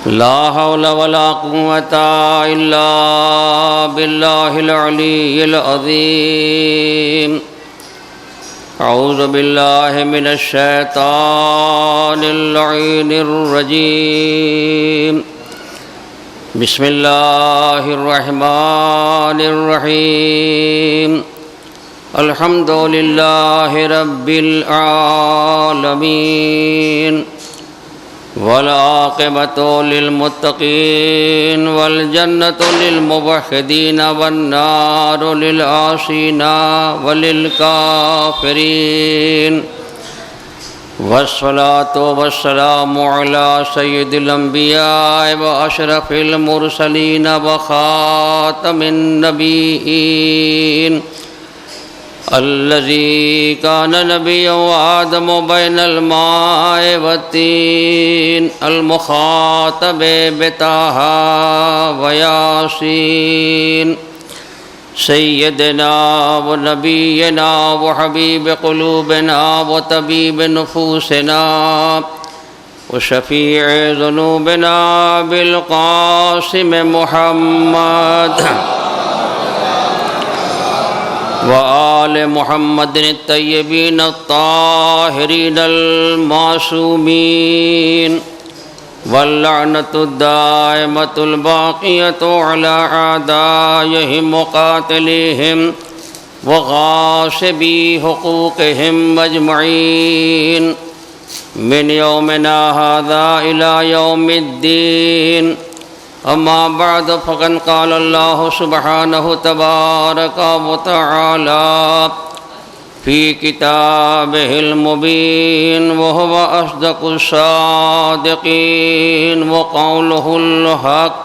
لا حول ولا قوة إلا بالله العلي العظيم. أعوذ بالله من الشيطان اللعين الرجيم. بسم الله الرحمن الرحيم. الحمد لله رب العالمين، والعاقبة للمتقين، والجنة للموحدين، والنار للعاصين وللكافرين. والصلاة والسلام على سيد الأنبياء وأشرف المرسلين وخاتم النبيين، الذي كان نبيا وآدم بين الماء والطين، المخاطب بطه وياسين، سيدنا ونبينا وحبيب قلوبنا وطبيب نفوسنا وشفيع ذنوبنا بالقاسم محمد وآل محمد الطيبين الطاهرين المعصومين، واللعنة الدائمة الباقية على أعدائهم وقاتليهم وغاصبي حقوقهم أجمعين من يومنا هذا إلى يوم الدين. أما بعد، فقد قال الله سبحانه تبارك وتعالى في كتابه المبين، وهو أصدق الصادقين، وقوله الحق: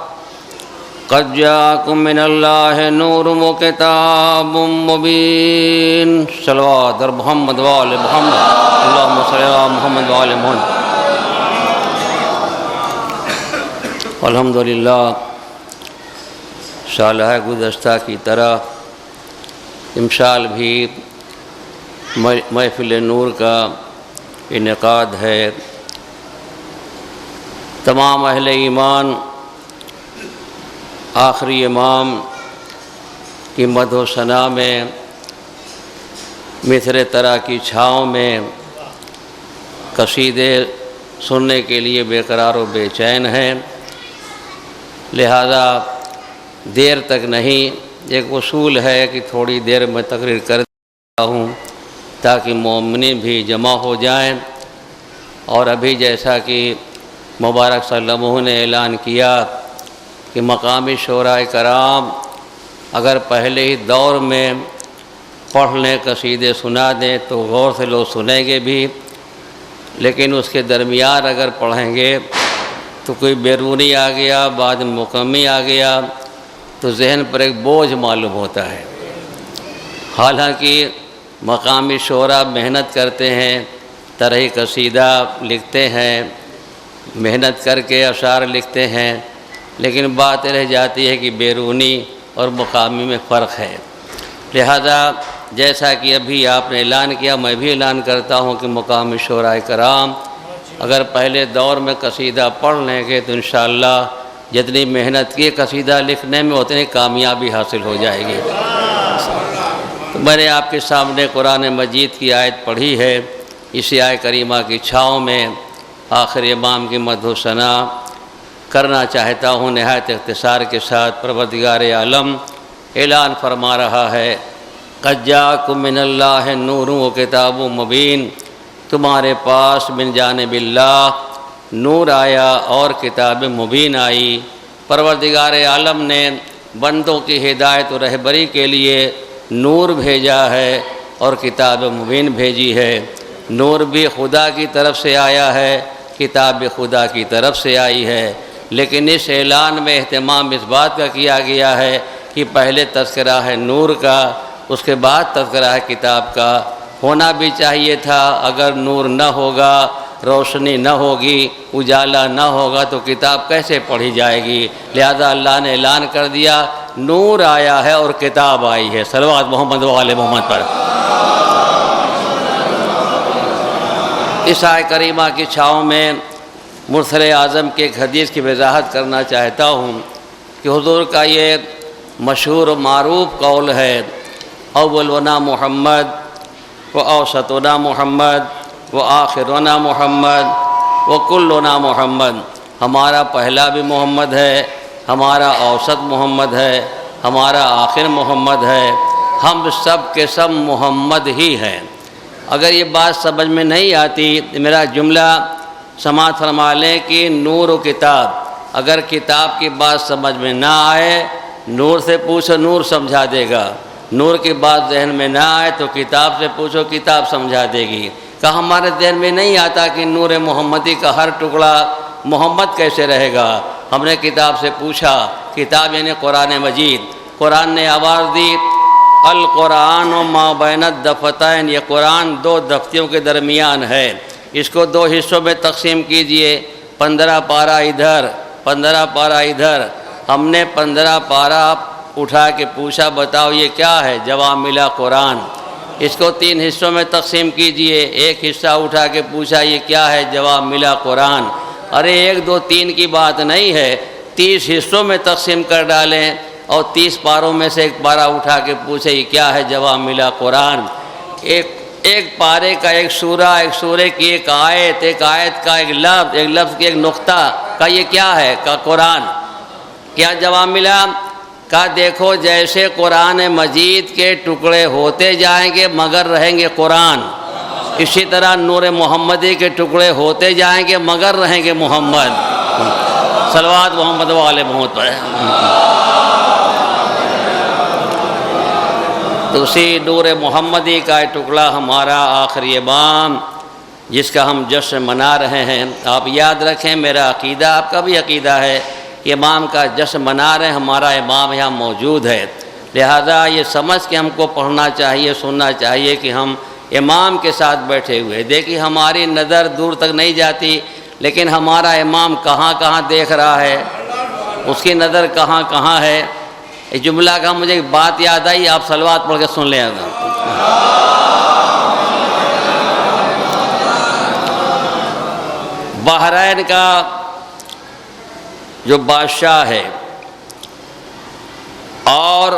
قد جاءكم من الله نور وكتاب مبين. صلوات محمد وآل محمد، اللهم صل على محمد وآل محمد. الحمدللہ، سالہ گزشتہ کی طرح امسال بھی محفل نور کا انعقاد ہے. تمام اہل ایمان آخری امام کی مدح و ثنا میں مثل طرح کی چھاؤں میں قصیدے سننے کے لیے بے قرار و بے چین ہیں. لہذا دیر تک نہیں، ایک اصول ہے کہ تھوڑی دیر میں تقریر کر دیتا ہوں تاکہ مومنین بھی جمع ہو جائیں. اور ابھی جیسا کہ مبارک صلی اللہ علیہ وسلم نے اعلان کیا کہ مقامی شعراء کرام اگر پہلے ہی دور میں پڑھ لیں، قصیدے سنا دیں تو غور سے لوگ سنیں گے بھی، لیکن اس کے درمیان اگر پڑھیں گے تو کوئی بیرونی آ گیا، بعد میں مقامی آ گیا تو ذہن پر ایک بوجھ معلوم ہوتا ہے. حالانکہ مقامی شعراء محنت کرتے ہیں، طرح قصیدہ لکھتے ہیں، محنت کر کے اشعار لکھتے ہیں، لیکن بات رہ جاتی ہے کہ بیرونی اور مقامی میں فرق ہے. لہذا جیسا کہ ابھی آپ نے اعلان کیا، میں بھی اعلان کرتا ہوں کہ مقامی شعراء کرام اگر پہلے دور میں قصیدہ پڑھ لیں گے تو انشاءاللہ جتنی محنت کی قصیدہ لکھنے میں اتنی کامیابی حاصل ہو جائے گی. تو میں نے آپ کے سامنے قرآن مجید کی آیت پڑھی ہے. اسی آیت کریمہ کی چھاؤں میں آخر امام کی مدح و ثنا کرنا چاہتا ہوں نہایت اختصار کے ساتھ. پروردگار عالم اعلان فرما رہا ہے: قد جاءکم من اللہ نور و کتاب مبین، تمہارے پاس من جانب اللہ نور آیا اور کتاب مبین آئی. پروردگار عالم نے بندوں کی ہدایت و رہبری کے لیے نور بھیجا ہے اور کتاب مبین بھیجی ہے. نور بھی خدا کی طرف سے آیا ہے، کتاب بھی خدا کی طرف سے آئی ہے. لیکن اس اعلان میں اہتمام اس بات کا کیا گیا ہے کہ پہلے تذکرہ ہے نور کا، اس کے بعد تذکرہ ہے کتاب کا. ہونا بھی چاہیے تھا. اگر نور نہ ہوگا، روشنی نہ ہوگی، اجالا نہ ہوگا تو کتاب کیسے پڑھی جائے گی؟ لہذا اللہ نے اعلان کر دیا نور آیا ہے اور کتاب آئی ہے. صلوات محمد و آل محمد پر. اس آیت کریمہ کی چھاؤں میں مرسل اعظم کی ایک حدیث کی وضاحت کرنا چاہتا ہوں کہ حضور کا یہ مشہور و معروف قول ہے، اولنا محمد و اوسطنا محمد و آخرنا محمد و کلنا محمد، ہمارا پہلا بھی محمد ہے، ہمارا اوسط محمد ہے، ہمارا آخر محمد ہے، ہم سب کے سب محمد ہی ہیں۔ اگر یہ بات سمجھ میں نہیں آتی میرا جملہ سماعت فرما لیں کہ نور و کتاب، اگر کتاب کی بات سمجھ میں نہ آئے نور سے پوچھو، نور سمجھا دے گا، نور کی بات ذہن میں نہ آئے تو کتاب سے پوچھو، کتاب سمجھا دے گی۔ کہ ہمارے ذہن میں نہیں آتا کہ نور محمدی کا ہر ٹکڑا محمد کیسے رہے گا، ہم نے کتاب سے پوچھا، کتاب یعنی قرآن مجید۔ قرآن نے آواز دی القرآن و ما بین الدفتین، یہ قرآن دو دفتیوں کے درمیان ہے، اس کو دو حصوں میں تقسیم کیجئے، 15 پارہ ادھر 15 پارہ ادھر۔ ہم نے 15 پارہ اٹھا کے پوچھا بتاؤ یہ کیا ہے، جواب ملا قرآن۔ اس کو 3 حصوں میں تقسیم کیجئے، ایک حصہ اٹھا کے پوچھا یہ کیا ہے، جواب ملا قرآن۔ ارے 1 2 3 کی بات نہیں ہے، 30 حصوں میں تقسیم کر ڈالیں اور 30 پاروں میں سے ایک پارہ اٹھا کے پوچھے یہ کیا ہے، جواب ملا قرآن۔ ایک پارے کا ایک سورہ، ایک سورے کی ایک آیت کا ایک لفظ کی ایک نقطہ کا یہ کیا ہے، کا قرآن۔ کیا جواب ملا؟ کہا دیکھو جیسے قرآن مجید کے ٹکڑے ہوتے جائیں گے مگر رہیں گے قرآن، اسی طرح نور محمدی کے ٹکڑے ہوتے جائیں گے مگر رہیں گے محمد۔ صلوات محمد و آل محمد پر۔ تو اسی نور محمدی کا ٹکڑا ہمارا آخری امام جس کا ہم جشن منا رہے ہیں۔ آپ یاد رکھیں میرا عقیدہ آپ کا بھی عقیدہ ہے کہ امام کا جشن منا رہے ہیں، ہمارا امام یہاں موجود ہے، لہذا یہ سمجھ کے ہم کو پڑھنا چاہیے، سننا چاہیے کہ ہم امام کے ساتھ بیٹھے ہوئے۔ دیکھیے ہماری نظر دور تک نہیں جاتی لیکن ہمارا امام کہاں کہاں دیکھ رہا ہے، اس کی نظر کہاں کہاں ہے۔ اس جملہ کا مجھے ایک بات یاد آئی، آپ صلوات پڑھ کے سن لیں۔ بحرین کا جو بادشاہ ہے اور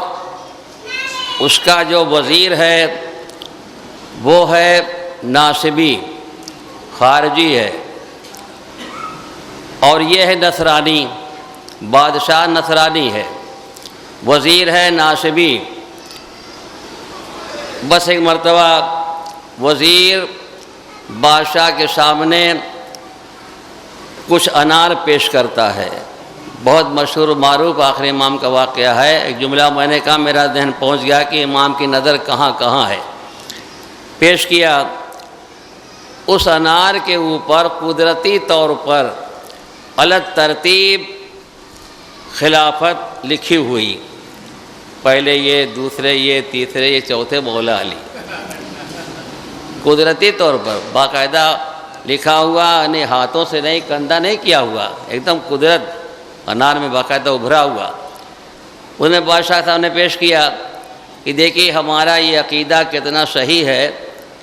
اس کا جو وزیر ہے وہ ہے ناصبی، خارجی ہے، اور یہ ہے نصرانی، بادشاہ نصرانی ہے، وزیر ہے ناصبی۔ بس ایک مرتبہ وزیر بادشاہ کے سامنے کچھ انار پیش کرتا ہے، بہت مشہور و معروف آخری امام کا واقعہ ہے۔ ایک جملہ میں نے کہا میرا ذہن پہنچ گیا کہ امام کی نظر کہاں کہاں ہے۔ پیش کیا، اس انار کے اوپر قدرتی طور پر الگ ترتیب خلافت لکھی ہوئی، پہلے یہ، دوسرے یہ، تیسرے یہ، چوتھے مولا علی، قدرتی طور پر باقاعدہ لکھا ہوا، یعنی ہاتھوں سے نہیں، کندہ نہیں کیا ہوا، ایک دم قدرت انار میں باقاعدہ ابھرا ہوا۔ انہوں نے بادشاہ صاحب نے پیش کیا کہ دیکھیے ہمارا یہ عقیدہ کتنا صحیح ہے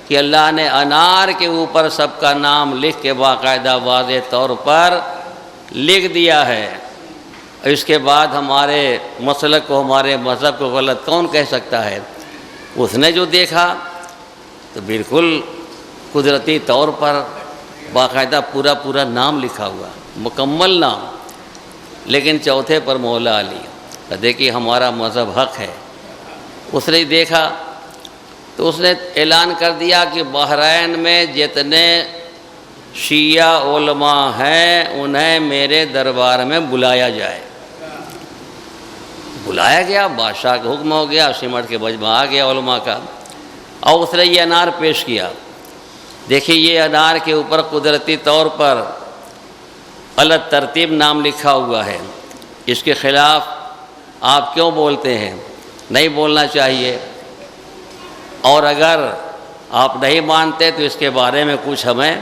کہ اللہ نے انار کے اوپر سب کا نام لکھ کے باقاعدہ واضح طور پر لکھ دیا ہے، اس کے بعد ہمارے مسلک کو، ہمارے مذہب کو غلط کون کہہ سکتا ہے؟ اس نے جو دیکھا تو بالکل قدرتی طور پر باقاعدہ پورا نام لکھا ہوا، مکمل نام، لیکن چوتھے پر مولا علی۔ دیکھیے ہمارا مذہب حق ہے۔ اس نے دیکھا تو اس نے اعلان کر دیا کہ بحرین میں جتنے شیعہ علماء ہیں انہیں میرے دربار میں بلایا جائے۔ بلایا گیا، بادشاہ کا حکم ہو گیا، سمٹ کے مجمع آ گیا علماء کا، اور اس نے یہ انار پیش کیا۔ دیکھیے یہ انار کے اوپر قدرتی طور پر الگ ترتیب نام لکھا ہوا ہے، اس کے خلاف آپ کیوں بولتے ہیں؟ نہیں بولنا چاہیے، اور اگر آپ نہیں مانتے تو اس کے بارے میں کچھ ہمیں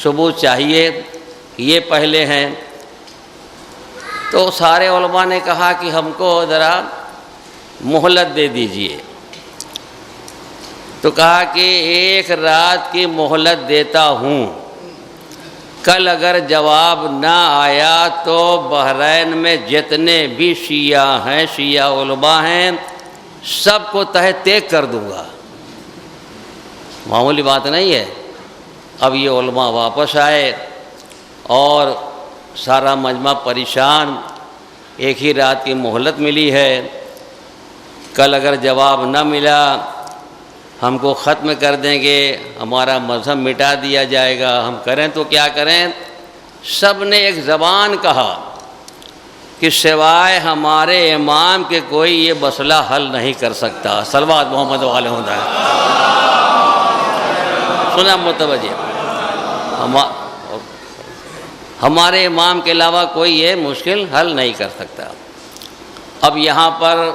ثبوت چاہیے، یہ پہلے ہیں۔ تو سارے علماء نے کہا کہ ہم کو ذرا مہلت دے دیجئے، تو کہا کہ 1 رات کی مہلت دیتا ہوں، کل اگر جواب نہ آیا تو بحرین میں جتنے بھی شیعہ ہیں، شیعہ علماء ہیں، سب کو تہہ تیگ کر دوں گا۔ معمولی بات نہیں ہے۔ اب یہ علماء واپس آئے اور سارا مجمع پریشان، ایک ہی رات کی مہلت ملی ہے، کل اگر جواب نہ ملا ہم کو ختم کر دیں گے، ہمارا مذہب مٹا دیا جائے گا، ہم کریں تو کیا کریں؟ سب نے ایک زبان کہا کہ سوائے ہمارے امام کے کوئی یہ مسئلہ حل نہیں کر سکتا۔ صلوات محمد علیہ وسلم۔ سنا متوجہ، ہمارے امام کے علاوہ کوئی یہ مشکل حل نہیں کر سکتا۔ اب یہاں پر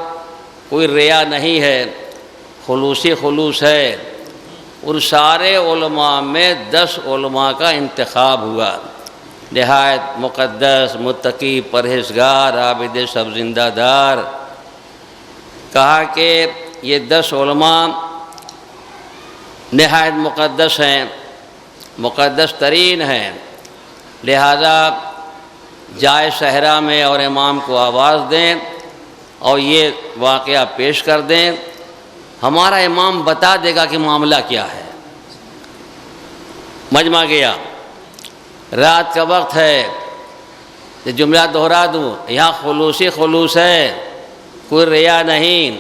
کوئی ریا نہیں ہے، خلوصی خلوص ہے۔ ان سارے علماء میں 10 علماء کا انتخاب ہوا، نہایت مقدس، متقی، پرہیزگار، عابد سب زندہ دار۔ کہا کہ یہ 10 علماء نہایت مقدس ہیں، مقدس ترین ہیں، لہذا جائے صحرا میں اور امام کو آواز دیں اور یہ واقعہ پیش کر دیں، ہمارا امام بتا دے گا کہ معاملہ کیا ہے۔ مجمع گیا، رات کا وقت ہے، یہ جملہ دہرا دوں، یہاں خلوصی خلوص ہے، کوئی ریا نہیں۔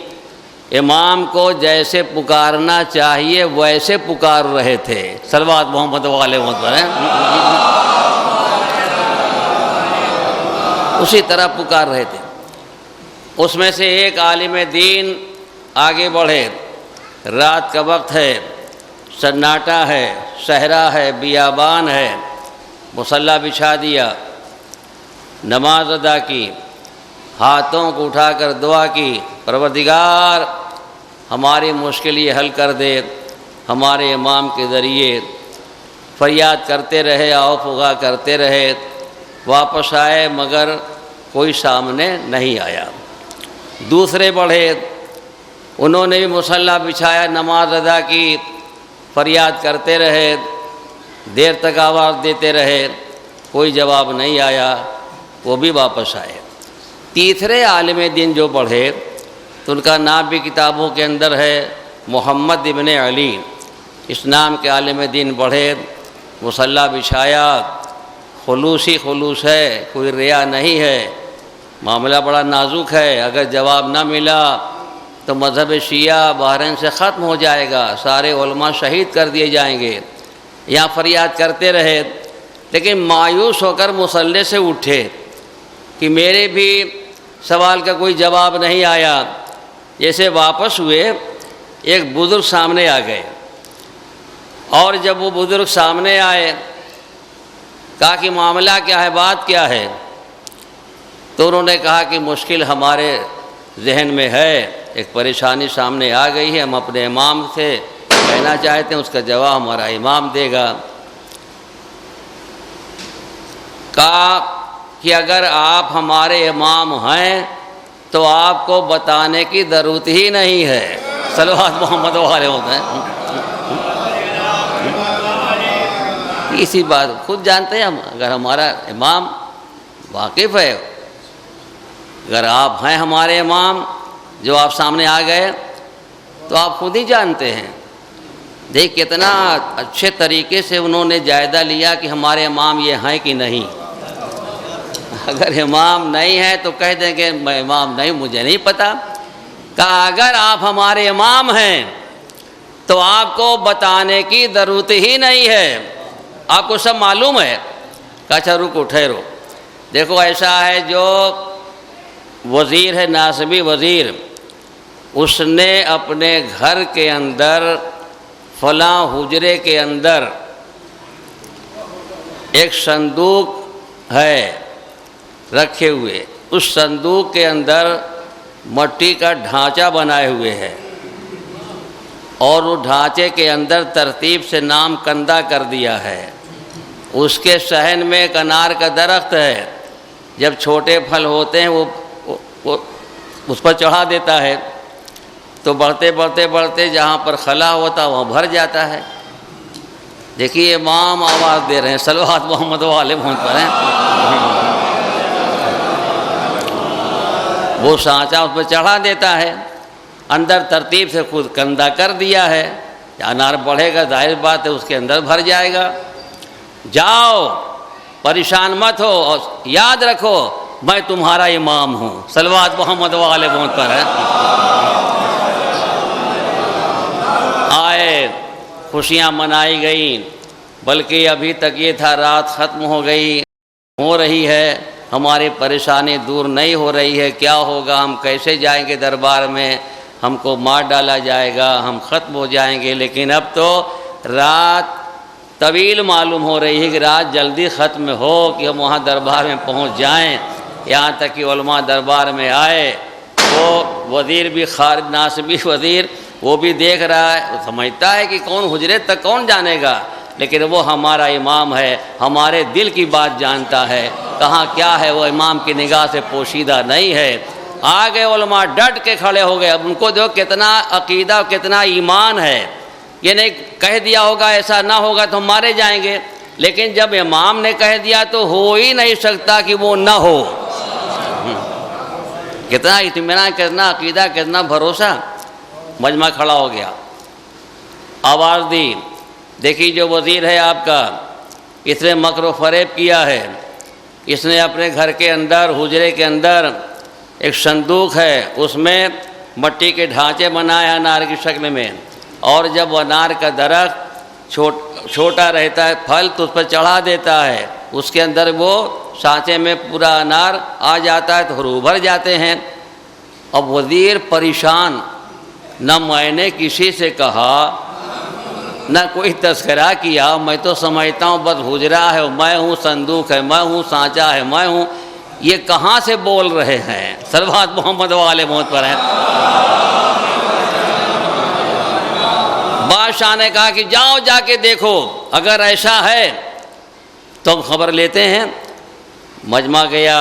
امام کو جیسے پکارنا چاہیے ویسے پکار رہے تھے۔ صلوات محمد علیہ وسلم۔ اسی طرح پکار رہے تھے۔ اس میں سے ایک عالم دین آگے بڑھے، رات کا وقت ہے، سناٹا ہے، صحرا ہے، بیابان ہے، مصلی بچھا دیا، نماز ادا کی، ہاتھوں کو اٹھا کر دعا کی، پروردگار ہماری مشکل یہ حل کر دے۔ ہمارے امام کے ذریعے فریاد کرتے رہے، آؤ فغا کرتے رہے، واپس آئے مگر کوئی سامنے نہیں آیا۔ دوسرے بڑھے، انہوں نے بھی مصلی بچھایا، نماز ادا کی، فریاد کرتے رہے، دیر تک آواز دیتے رہے، کوئی جواب نہیں آیا، وہ بھی واپس آئے۔ تیسرے عالم دین جو بڑھے تو ان کا نام بھی کتابوں کے اندر ہے، محمد ابن علی، اس نام کے عالم دین بڑھے، مصلی بچھایا، خلوصی خلوص ہے، کوئی ریا نہیں ہے، معاملہ بڑا نازک ہے، اگر جواب نہ ملا تو مذہب شیعہ بحرین سے ختم ہو جائے گا، سارے علماء شہید کر دیے جائیں گے۔ یہاں فریاد کرتے رہے، لیکن مایوس ہو کر مصلی سے اٹھے کہ میرے بھی سوال کا کوئی جواب نہیں آیا۔ جیسے واپس ہوئے، ایک بزرگ سامنے آ گئے، اور جب وہ بزرگ سامنے آئے، کہا کہ معاملہ کیا ہے، بات کیا ہے؟ تو انہوں نے کہا کہ مشکل ہمارے ذہن میں ہے، ایک پریشانی سامنے آ گئی ہے، ہم اپنے امام سے کہنا چاہتے ہیں، اس کا جواب ہمارا امام دے گا۔ کہا کہ اگر آپ ہمارے امام ہیں تو آپ کو بتانے کی ضرورت ہی نہیں ہے۔ صلوات محمد علیہ وسلم۔ اسی بات خود جانتے ہیں ہم، اگر ہمارا امام واقف ہے، اگر آپ ہیں ہمارے امام جو آپ سامنے آ گئے تو آپ خود ہی جانتے ہیں۔ دیکھ کتنا اچھے طریقے سے انہوں نے جائزہ لیا کہ ہمارے امام یہ ہیں کہ نہیں۔ اگر امام نہیں ہے تو کہہ دیں کہ میں امام نہیں، مجھے نہیں پتہ۔ کہا اگر آپ ہمارے امام ہیں تو آپ کو بتانے کی ضرورت ہی نہیں ہے، آپ کو سب معلوم ہے۔ کہا اچھا رکو، ٹھہرو، دیکھو ایسا ہے جو وزیر ہے، ناصبی وزیر، اس نے اپنے گھر کے اندر فلاں حجرے کے اندر ایک صندوق ہے رکھے ہوئے، اس صندوق کے اندر مٹی کا ڈھانچہ بنائے ہوئے ہے، اور وہ ڈھانچے کے اندر ترتیب سے نام کندہ کر دیا ہے۔ اس کے صحن میں ایک انار کا درخت ہے، جب چھوٹے پھل ہوتے ہیں وہ اس پر چڑھا دیتا ہے، تو بڑھتے بڑھتے بڑھتے جہاں پر خلا ہوتا وہاں بھر جاتا ہے۔ دیکھیے امام آواز دے رہے ہیں، صلوات محمد والے محمد پر ہیں، وہ سانچہ اس پہ چڑھا دیتا ہے، اندر ترتیب سے خود کندہ کر دیا ہے، انار بڑھے گا ظاہر بات ہے اس کے اندر بھر جائے گا۔ جاؤ پریشان مت ہو اور یاد رکھو میں تمہارا امام ہوں، صلوات محمد والے محمد پر ہے۔ آئے خوشیاں منائی گئیں، بلکہ ابھی تک یہ تھا رات ختم ہو گئی، ہو رہی ہے، ہماری پریشانی دور نہیں ہو رہی ہے، کیا ہوگا، ہم کیسے جائیں گے دربار میں، ہم کو مار ڈالا جائے گا، ہم ختم ہو جائیں گے۔ لیکن اب تو رات طویل معلوم ہو رہی ہے کہ رات جلدی ختم ہو کہ ہم وہاں دربار میں پہنچ جائیں۔ یہاں تک کہ علماء دربار میں آئے، وہ وزیر بھی خارج، ناصبی وزیر وہ بھی دیکھ رہا ہے، وہ سمجھتا ہے کہ کون حجرے تک کون جانے گا، لیکن وہ ہمارا امام ہے، ہمارے دل کی بات جانتا ہے، کہاں کیا ہے وہ امام کی نگاہ سے پوشیدہ نہیں ہے۔ آگے علماء ڈٹ کے کھڑے ہو گئے، اب ان کو جو کتنا عقیدہ کتنا ایمان ہے، یہ نہیں کہہ دیا ہوگا ایسا نہ ہوگا تو ہم مارے جائیں گے، لیکن جب امام نے کہہ دیا تو ہو ہی نہیں سکتا کہ وہ نہ ہو۔ کتنا اطمینان، کتنا عقیدہ، کتنا بھروسہ۔ مجمع کھڑا ہو گیا، آواز دی، دیکھیے جو وزیر ہے آپ کا، اس نے مکر و فریب کیا ہے، اس نے اپنے گھر کے اندر، حجرے کے اندر ایک صندوق ہے، اس میں مٹی کے ڈھانچے بنائے انار کی شکل میں، اور جب انار کا درخت چھوٹا رہتا ہے پھل تو اس پر چڑھا دیتا ہے، اس کے اندر وہ سانچے میں پورا انار آ جاتا ہے تو حروف بھر جاتے ہیں۔ اب وزیر پریشان، نہ میں نے کسی سے کہا نہ کوئی تذکرہ کیا، میں تو سمجھتا ہوں بس حجرہ ہے، میں ہوں صندوق ہے، میں ہوں سانچہ ہے، میں ہوں، یہ کہاں سے بول رہے ہیں؟ صلوات محمد والے محمد پر ہیں۔ بادشاہ نے کہا کہ جاؤ جا کے دیکھو، اگر ایسا ہے تو ہم خبر لیتے ہیں۔ مجمع گیا،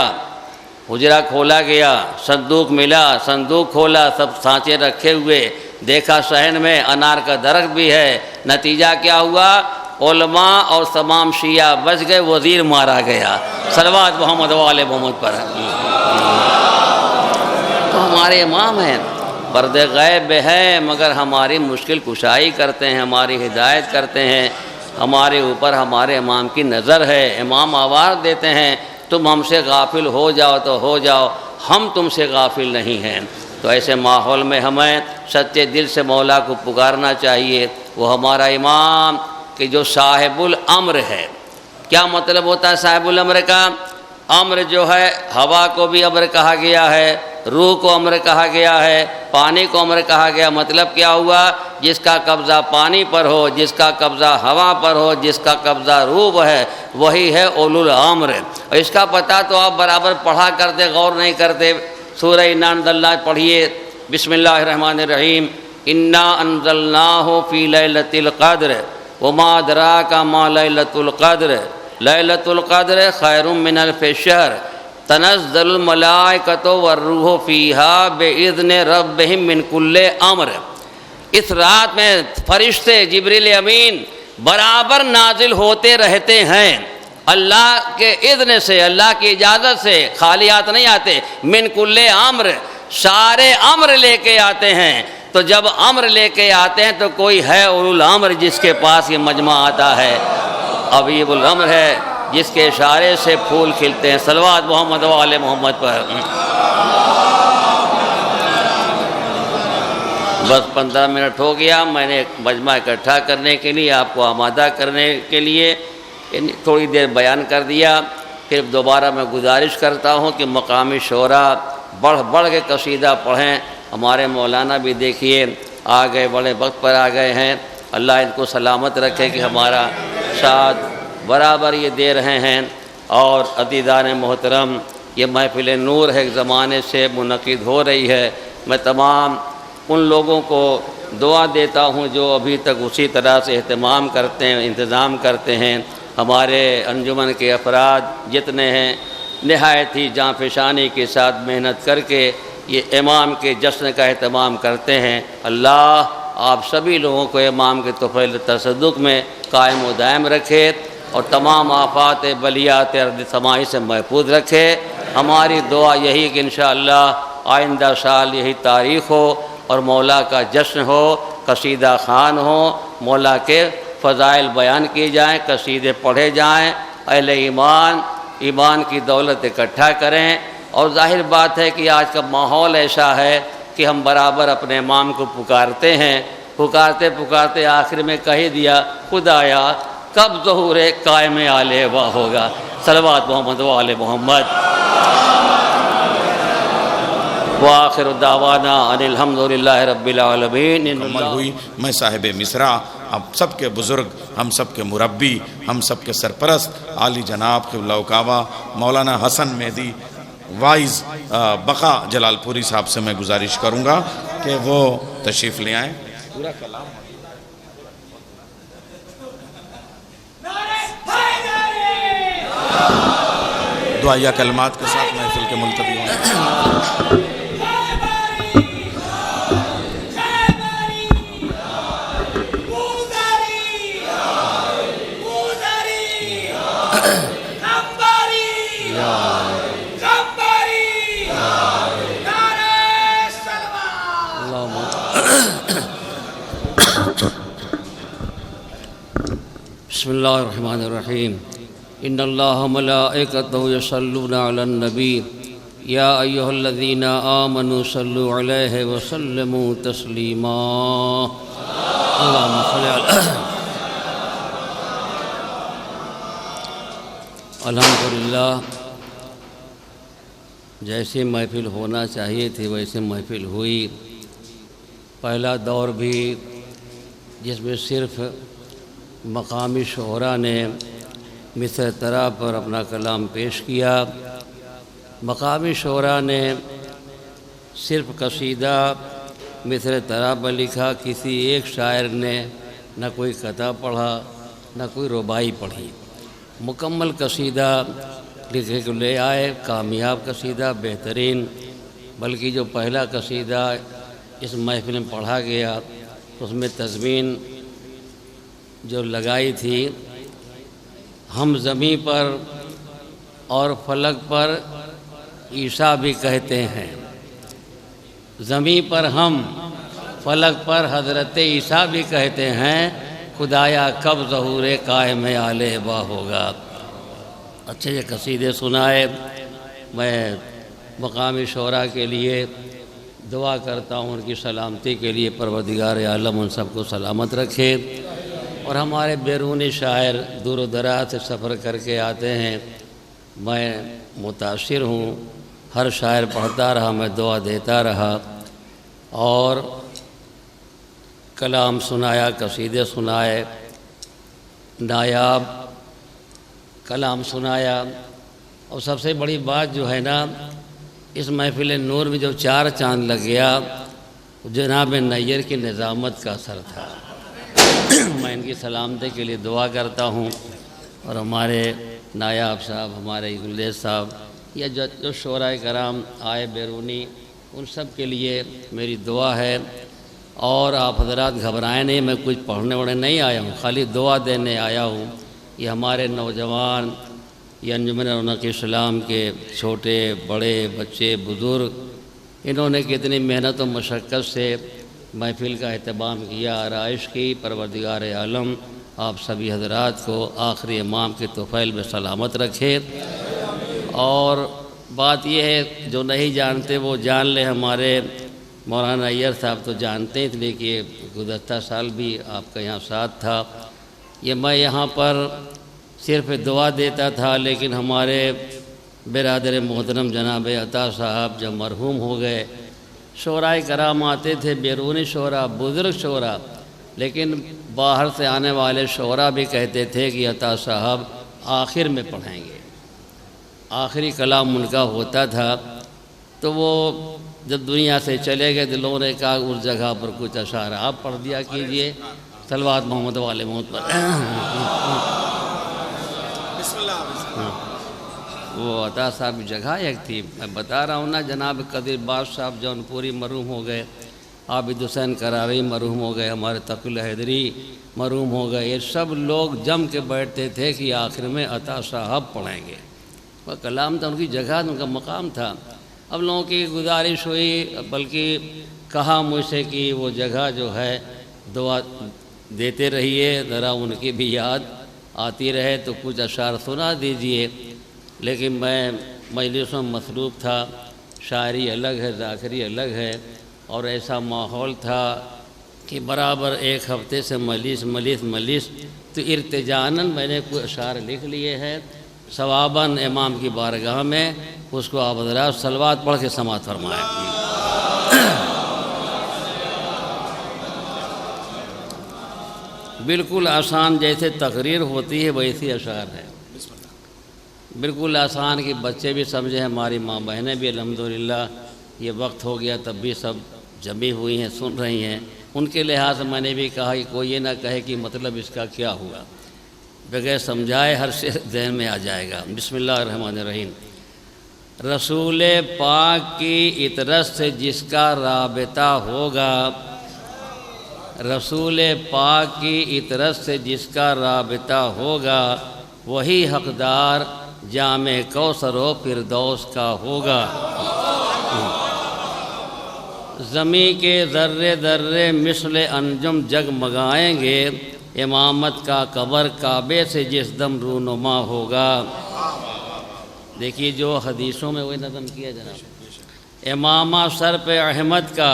حجرہ کھولا گیا، صندوق ملا، صندوق کھولا، سب سانچے رکھے ہوئے، دیکھا صحن میں انار کا درخت بھی ہے۔ نتیجہ کیا ہوا؟ علماء اور تمام شیعہ بچ گئے، وزیر مارا گیا۔ صلوات محمد والے محمد پر۔ تو ہمارے امام ہیں، پردے غیب ہے، مگر ہماری مشکل کشائی کرتے ہیں، ہماری ہدایت کرتے ہیں، ہمارے اوپر ہمارے امام کی نظر ہے۔ امام آواز دیتے ہیں تم ہم سے غافل ہو جاؤ تو ہو جاؤ، ہم تم سے غافل نہیں ہیں۔ تو ایسے ماحول میں ہمیں سچے دل سے مولا کو پکارنا چاہیے۔ وہ ہمارا امام کہ جو صاحب الامر ہے۔ کیا مطلب ہوتا ہے صاحب الامر کا؟ امر جو ہے، ہوا کو بھی امر کہا گیا ہے، روح کو امر کہا گیا ہے، پانی کو امر کہا گیا۔ مطلب کیا ہوا؟ جس کا قبضہ پانی پر ہو، جس کا قبضہ ہوا پر ہو، جس کا قبضہ روح ہے، وہی ہے اولو الامر۔ اور اس کا پتہ تو آپ برابر پڑھا کرتے، غور نہیں کرتے۔ سورہ انا انزلناہ پڑھیے، بسم اللہ الرحمن الرحیم، انا انزلناہ فی لیلۃ القدر وما ادراک ما لیلۃ القدر لیلۃ القدر خیر من الف شہر تنزل الملائکۃ والروح فیہا باذن ربہم من کل امر۔ اس رات میں فرشتے جبریل امین برابر نازل ہوتے رہتے ہیں، اللہ کے اذن سے، اللہ کی اجازت سے، خالی ہاتھ نہیں آتے۔ من کل امر، سارے امر لے کے آتے ہیں۔ تو جب امر لے کے آتے ہیں تو کوئی ہے اولو الامر جس کے پاس یہ مجمع آتا ہے، ابیب الامر ہے جس کے اشارے سے پھول کھلتے ہیں۔ صلوات محمد و آل محمد پر۔ بس 15 منٹ ہو گیا، میں نے مجمع اکٹھا کرنے کے لیے، آپ کو آمادہ کرنے کے لیے تھوڑی دیر بیان کر دیا۔ پھر دوبارہ میں گزارش کرتا ہوں کہ مقامی شعراء بڑھ بڑھ کے قصیدہ پڑھیں۔ ہمارے مولانا بھی دیکھیے آ گئے، بڑے وقت پر آ گئے ہیں، اللہ ان کو سلامت رکھے کہ ہمارا ساتھ برابر یہ دے رہے ہیں۔ اور عزیزان محترم، یہ محفل نور ہے، ایک زمانے سے منعقد ہو رہی ہے۔ میں تمام ان لوگوں کو دعا دیتا ہوں جو ابھی تک اسی طرح سے اہتمام کرتے ہیں، انتظام کرتے ہیں۔ ہمارے انجمن کے افراد جتنے ہیں، نہایت ہی جانفشانی کے ساتھ محنت کر کے یہ امام کے جشن کا اہتمام کرتے ہیں۔ اللہ آپ سبھی لوگوں کو امام کے طفیل تصدق میں قائم و دائم رکھے اور تمام آفات بلیات ارض سمائی سے محفوظ رکھے۔ ہماری دعا یہی کہ انشاءاللہ آئندہ سال یہی تاریخ ہو اور مولا کا جشن ہو، قصیدہ خوان ہو، مولا کے فضائل بیان کیے جائیں، قصیدے پڑھے جائیں، اہل ایمان کی دولت اکٹھا کریں۔ اور ظاہر بات ہے کہ آج کا ماحول ایسا ہے کہ ہم برابر اپنے امام کو پکارتے ہیں، پکارتے آخر میں کہہ دیا خدایا کب ظہور قائم آل با ہوگا۔ صلوات محمد و آل محمد۔ وآخر دعوانا ان الحمدللہ رب العالمین۔ مکمل ہوئی۔ میں صاحب مصرع، ہم سب کے بزرگ، ہم سب کے مربی، ہم سب کے سرپرست عالی جناب قبلہ و کعبہ مولانا حسن مہدی وائز بقا جلال پوری صاحب سے میں گزارش کروں گا کہ وہ تشریف لے آئیں۔ پورا کلام دعائیہ کلمات کے ساتھ محفل کے ملتوی ہوں۔ بسم اللہ الرحمن الرحیم۔ ان اللہ ملائکتہ یصلون علی النبی یا ایھا الذین آمنوا صلوا علیہ وسلموا تسلیما۔ اللہم صل علی الحمدللہ۔ جیسے محفل ہونا چاہیے تھی ویسے محفل ہوئی۔ پہلا دور بھی جس میں صرف مقامی شعراء نے مصر طرح پر اپنا کلام پیش کیا، مقامی شعراء نے صرف قصیدہ مصر طرح پر لکھا، کسی ایک شاعر نے نہ کوئی قطع پڑھا نہ کوئی رباعی پڑھی، مکمل قصیدہ لکھے کو لے آئے، کامیاب قصیدہ، بہترین۔ بلکہ جو پہلا قصیدہ اس محفل میں پڑھا گیا اس میں تضمین جو لگائی تھی، ہم زمیں پر اور فلک پر عیسیٰ بھی کہتے ہیں، زمیں پر ہم فلک پر حضرت عیسیٰ بھی کہتے ہیں، خدایا کب ظہور قائم آل با ہوگا۔ اچھے یہ قصیدے سنائے۔ میں مقامی شعراء کے لیے دعا کرتا ہوں ان کی سلامتی کے لیے پروردگار عالم ان سب کو سلامت رکھے، اور ہمارے بیرونی شاعر دور و دراز سے سفر کر کے آتے ہیں، میں متاثر ہوں، ہر شاعر پڑھتا رہا، میں دعا دیتا رہا اور کلام سنایا، قصیدے سنائے، نایاب کلام سنایا۔ اور سب سے بڑی بات جو ہے نا، اس محفل نور میں جو 4 چاند لگ گیا جناب نیر کی نظامت کا اثر تھا۔ میں ان کی سلامتی کے لیے دعا کرتا ہوں، اور ہمارے نایاب صاحب، ہمارے گلدیز صاحب، یا جو شعراء کرام آئے بیرونی، ان سب کے لیے میری دعا ہے۔ اور آپ حضرات گھبرائیں نہیں، میں کچھ پڑھنے وڑھنے نہیں آیا ہوں، خالی دعا دینے آیا ہوں۔ یہ ہمارے نوجوان، یہ انجمن رونق اسلام کے چھوٹے بڑے بچے بزرگ، انہوں نے کتنی محنت و مشقت سے محفل کا اہتمام کیا، آرائش کی۔ پروردگار عالم آپ سبھی حضرات کو آخری امام کے طفیل میں سلامت رکھے۔ اور بات یہ ہے، جو نہیں جانتے وہ جان لیں، ہمارے مولانا نیر صاحب تو جانتے ہیں، اس لیے کہ گزشتہ سال بھی آپ کا یہاں ساتھ تھا۔ یہ میں یہاں پر صرف دعا دیتا تھا، لیکن ہمارے برادر محترم جناب عطا صاحب جب مرحوم ہو گئے، شعراء کرام آتے تھے، بیرونی شعراء، بزرگ شعراء، لیکن باہر سے آنے والے شعراء بھی کہتے تھے کہ عطا صاحب آخر میں پڑھیں گے، آخری کلام ان کا ہوتا تھا۔ تو وہ جب دنیا سے چلے گئے، لوگوں نے کہا اس جگہ پر کچھ اشعار آپ پڑھ دیا کیجئے۔ صلوات محمد والے محمد پر۔ وہ عطا صاحب جگہ ایک تھی، میں بتا رہا ہوں نا، جناب قدیر باز صاحب جون پوری مرحوم ہو گئے، عابد حسین کراری مرحوم ہو گئے، ہمارے تقی اللہ حیدری مرحوم ہو گئے، یہ سب لوگ جم کے بیٹھتے تھے کہ آخر میں عطا صاحب پڑھیں گے۔ وہ کلام تھا، ان کی جگہ، ان کا مقام تھا۔ اب لوگوں کی گزارش ہوئی، بلکہ کہا مجھ سے کہ وہ جگہ جو ہے دعا دیتے رہیے، ذرا ان کی بھی یاد آتی رہے تو کچھ اشعار سنا دیجئے، لیکن میں مجلس میں مصروف تھا، شاعری الگ ہے، ذاکری الگ ہے، اور ایسا ماحول تھا کہ برابر ایک ہفتے سے مجلس تو ارتجاناً میں نے کوئی اشعار لکھ لیے ہیں، ثواباً امام کی بارگاہ میں اس کو آپ حضرات صلوات پڑھ کے سماعت فرمائیں۔ بالکل آسان جیسے تقریر ہوتی ہے ویسی اشعار ہے، بالکل آسان کہ بچے بھی سمجھیں، ہماری ماں بہنیں بھی الحمدللہ یہ وقت ہو گیا تب بھی سب جمی ہوئی ہیں، سن رہی ہیں، ان کے لحاظ سے میں نے بھی کہا کہ کوئی یہ نہ کہے کہ مطلب اس کا کیا ہوا، بغیر سمجھائے ہر شے ذہن میں آ جائے گا۔ بسم اللہ الرحمن الرحیم۔ رسول پاک کی اطرت سے جس کا رابطہ ہوگا، رسول پاک کی اطرت سے جس کا رابطہ ہوگا، وہی حقدار جام کوثر و فردوس کا ہوگا۔ زمیں کے ذرے ذرے مثل انجم جگمگائیں گے، امامت کا قبر کعبے سے جس دم رونما ہوگا۔ دیکھیے جو حدیثوں میں وہی نظم کیا جناب، امامہ سر پہ احمد کا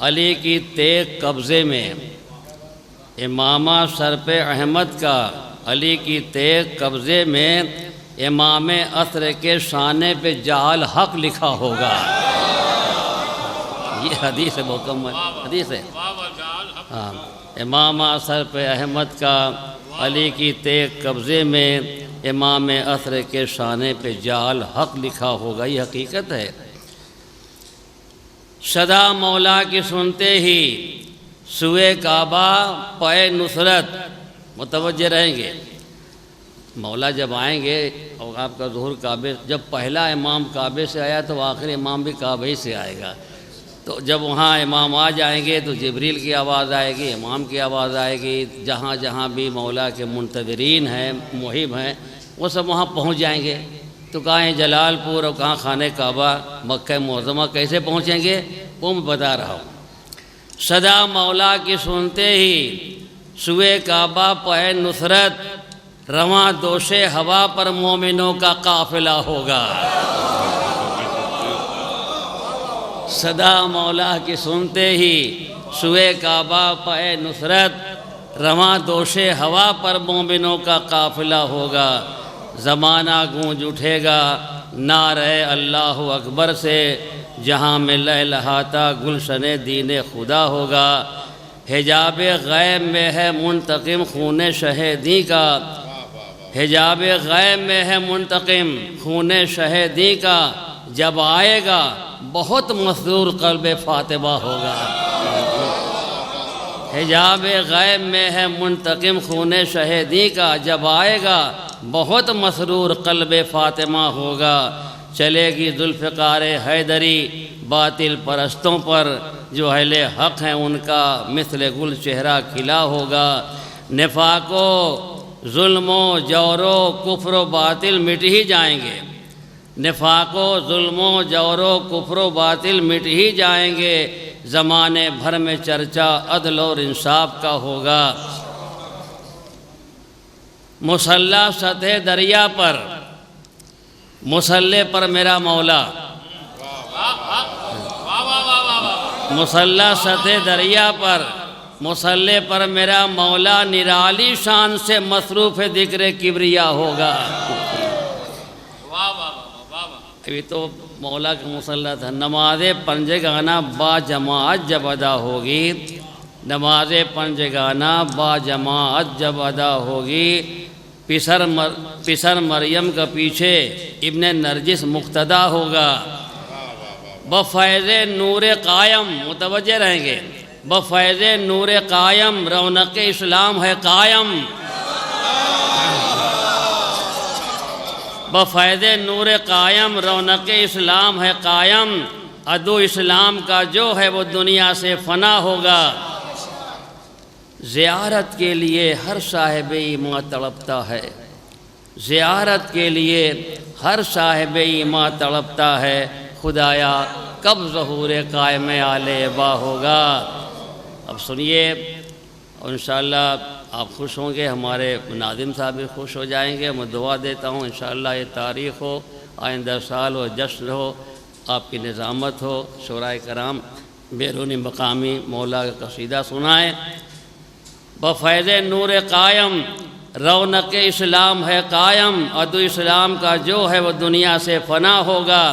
علی کی تیغ قبضے میں، امامہ سر پہ احمد کا علی کی تیغ قبضے میں، امام عصر کے شانے پہ جعل حق لکھا ہوگا۔ یہ حدیث ہے، مکمل حدیث ہے۔ ہاں، امام عصر پہ احمد کا علی کی تیغ قبضے میں، امام عصر کے شانے پہ جعل حق لکھا ہوگا، یہ حقیقت ہے۔ صدا مولا کی سنتے ہی سوئے کعبہ پائے نصرت، متوجہ رہیں گے، مولا جب آئیں گے اور آپ کا ظہور کعبے، جب پہلا امام کعبے سے آیا تو آخری امام بھی کعبے ہی سے آئے گا، تو جب وہاں امام آ جائیں گے تو جبریل کی آواز آئے گی، امام کی آواز آئے گی، جہاں جہاں بھی مولا کے منتظرین ہیں، محب ہیں، وہ سب وہاں پہنچ جائیں گے۔ تو کہاں جلال پور اور کہاں خانہ کعبہ مکہ معظمہ کیسے پہنچیں گے وہ میں بتا رہا ہوں۔ صدا مولا کی سنتے ہی سوئے کعبہ پائے نصرت، رواں دوش ہوا پر مومنوں کا قافلہ ہوگا۔ صدا مولا کی سنتے ہی سوئے کعبہ پائے نصرت، رواں دوش ہوا پر مومنوں کا قافلہ ہوگا۔ زمانہ گونج اٹھے گا نعرہ اللہ اکبر سے، جہاں میں لہلہاتا گلشن دین خدا ہوگا۔ حجاب غیب میں ہے منتقم خون شہیدی کا، حجاب غیب میں ہے منتقم خون شہیدی کا، جب آئے گا بہت مسرور قلب فاطمہ ہوگا۔ حجاب غیب میں ہے منتقم خون شہیدی کا، جب آئے گا بہت مسرور قلب فاطمہ ہوگا۔ چلے گی ذوالفقار حیدری باطل پرستوں پر، جو اہل حق ہیں ان کا مثل گل چہرہ کھلا ہوگا۔ نفاق و ظلم و جور و کفر و باطل مٹ ہی جائیں گے، نفاق و ظلم و جور و کفر و باطل مٹ ہی جائیں گے، زمانے بھر میں چرچا عدل اور انصاف کا ہوگا۔ مصلی سطح دریا پر، مصلی پر میرا مولا، مصلی سطح دریا پر، مصلی پر میرا مولا، نرالی شان سے مصروف ذکر کبریا ہوگا۔ ابھی تو مولا کا مصلی تھا۔ نماز پنجگانہ با جماعت جب ادا ہوگی، نماز پنجگانہ با جماعت جب ادا ہوگی، پسر مریم کا پیچھے ابن نرجس مقتدا ہوگا۔ بفیض نور قائم، متوجہ رہیں گے، بفیض نور قائم رونق اسلام ہے قائم، بفیض نور قائم رونق اسلام ہے قائم، عدو اسلام کا جو ہے وہ دنیا سے فنا ہوگا۔ زیارت کے لیے ہر صاحب ایمان تڑپتا ہے، زیارت کے لیے ہر صاحب ایمان تڑپتا ہے، خدایا کب ظہور قائم آل با ہوگا۔ اب سنیے، اور انشاءاللہ آپ خوش ہوں گے، ہمارے ناظم صاحب بھی خوش ہو جائیں گے۔ میں دعا دیتا ہوں انشاءاللہ یہ تاریخ ہو، آئندہ سال ہو، جشن ہو، آپ کی نظامت ہو، شورائے کرام بیرونی مقامی مولا کا قصیدہ سنائیں۔ بفیض نور قائم رونق اسلام ہے قائم، عدو اسلام کا جو ہے وہ دنیا سے فنا ہوگا۔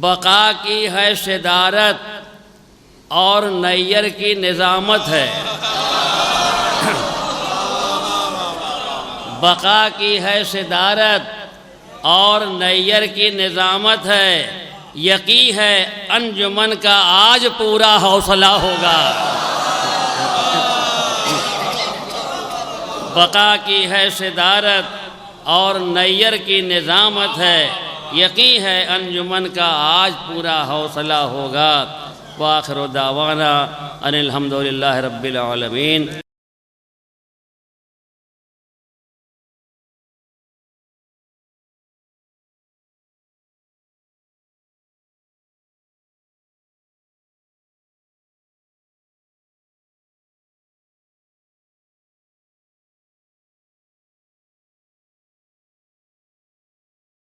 بقا کی ہے صدارت اور نیر کی نظامت ہے، بقا کی ہے صدارت اور نیر کی نظامت ہے، یقین ہے انجمن کا آج پورا حوصلہ ہوگا۔ بقا کی ہے صدارت اور نیر کی نظامت ہے، یقین ہے انجمن کا آج پورا حوصلہ ہوگا۔ وآخر دعوانا ان الحمدللہ رب العالمین۔